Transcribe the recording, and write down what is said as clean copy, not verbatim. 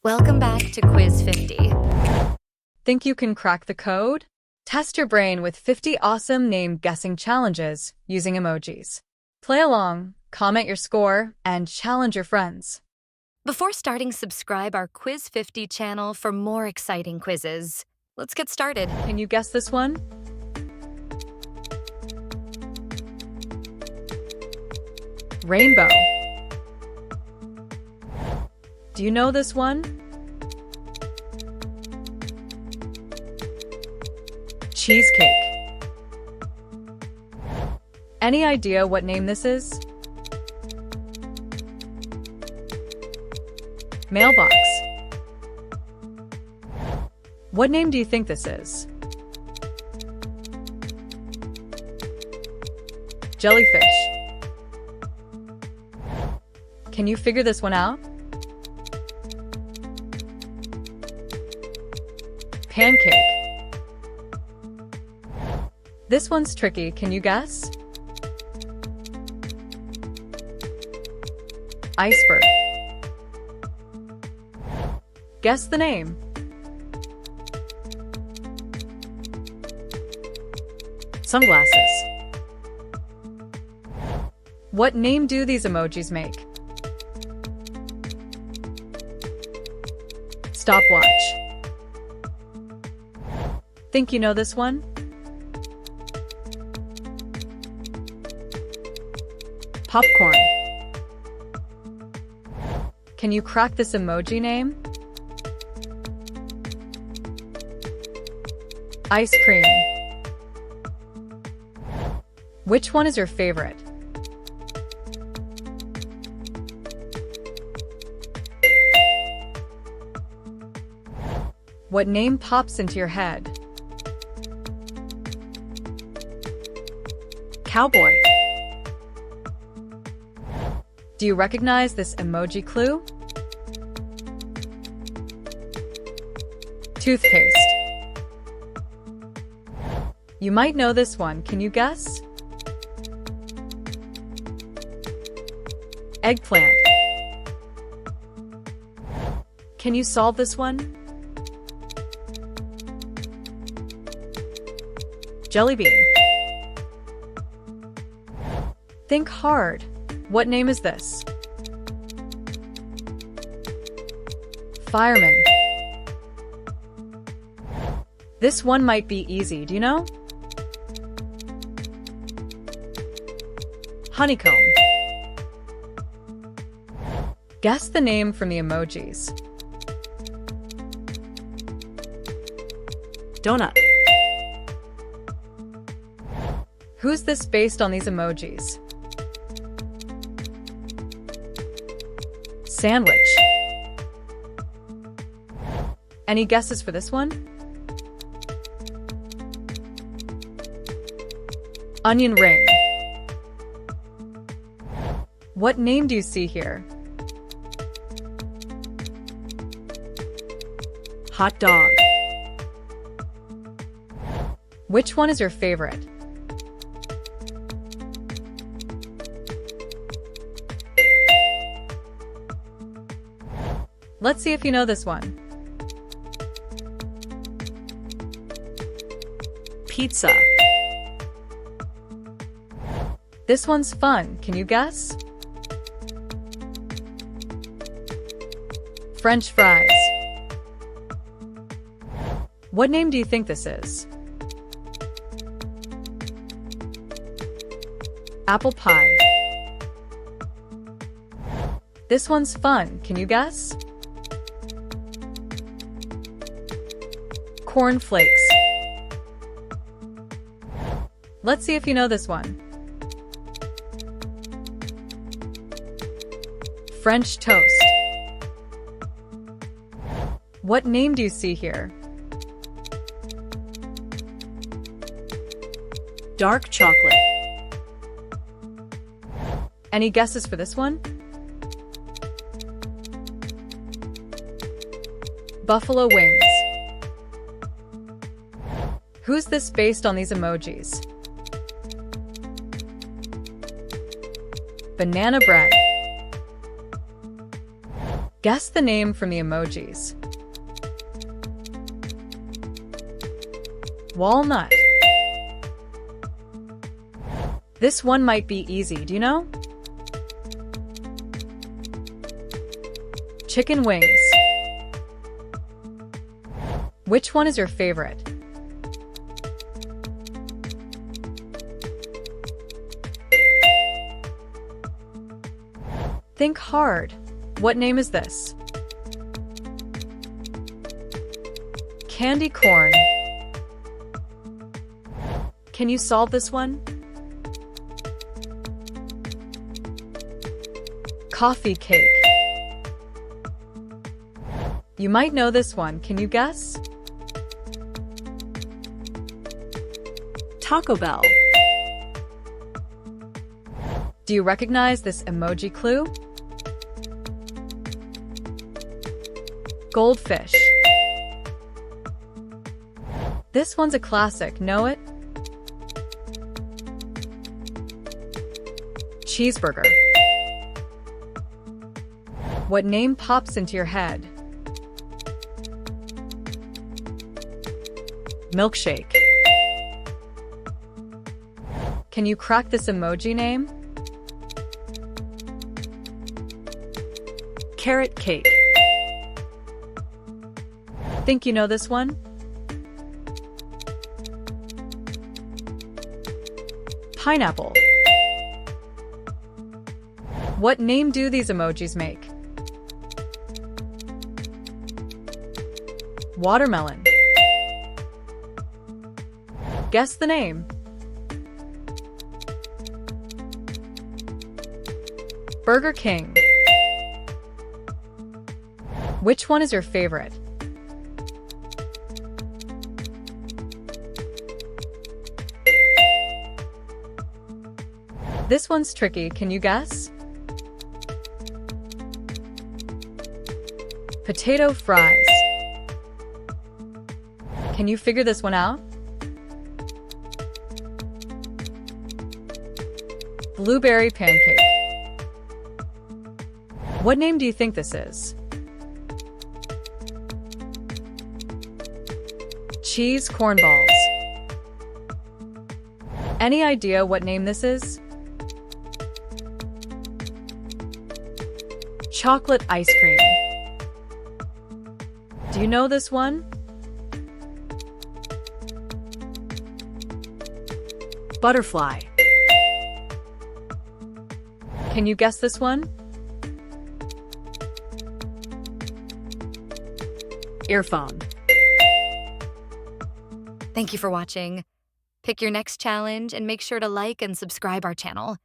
Welcome back to Quiz 50. Think you can crack the code? Test your brain with 50 awesome name guessing challenges using emojis. Play along, comment your score, and challenge your friends. Before starting, subscribe our Quiz 50 channel for more exciting quizzes. Let's get started. Can you guess this one? Rainbow. Do you know this one? Cheesecake. Any idea what name this is? Mailbox. What name do you think this is? Jellyfish. Can you figure this one out? Pancake. This one's tricky, can you guess? Iceberg. Guess the name. Sunglasses. What name do these emojis make? Stopwatch. Think you know this one? Popcorn. Can you crack this emoji name? Ice cream. Which one is your favorite? What name pops into your head? Cowboy. Do you recognize this emoji clue? Toothpaste. You might know this one, can you guess? Eggplant. Can you solve this one? Jelly bean. Think hard. What name is this? Fireman. This one might be easy, do you know? Honeycomb. Guess the name from the emojis. Donut. Who's this based on these emojis? Sandwich. Any guesses for this one? Onion ring. What name do you see here? Hot dog. Which one is your favorite? Let's see if you know this one. Pizza. This one's fun, can you guess? French fries. What name do you think this is? Apple pie. This one's fun, can you guess? Corn flakes. Let's see if you know this one. French toast. What name do you see here? Dark chocolate. Any guesses for this one? Buffalo wings. Who's this based on these emojis? Banana bread. Guess the name from the emojis. Walnut. This one might be easy, do you know? Chicken wings. Which one is your favorite? Think hard. What name is this? Candy corn. Can you solve this one? Coffee cake. You might know this one. Can you guess? Taco Bell. Do you recognize this emoji clue? Goldfish. This one's a classic, know it? Cheeseburger. What name pops into your head? Milkshake. Can you crack this emoji name? Carrot cake. Think you know this one? Pineapple. What name do these emojis make? Watermelon. Guess the name. Burger King. Which one is your favorite? This one's tricky, can you guess? Potato fries. Can you figure this one out? Blueberry pancake. What name do you think this is? Cheese cornballs. Any idea what name this is? Chocolate ice cream. Do you know this one? Butterfly. Can you guess this one? Earphone. Thank you for watching. Pick your next challenge and make sure to like and subscribe our channel.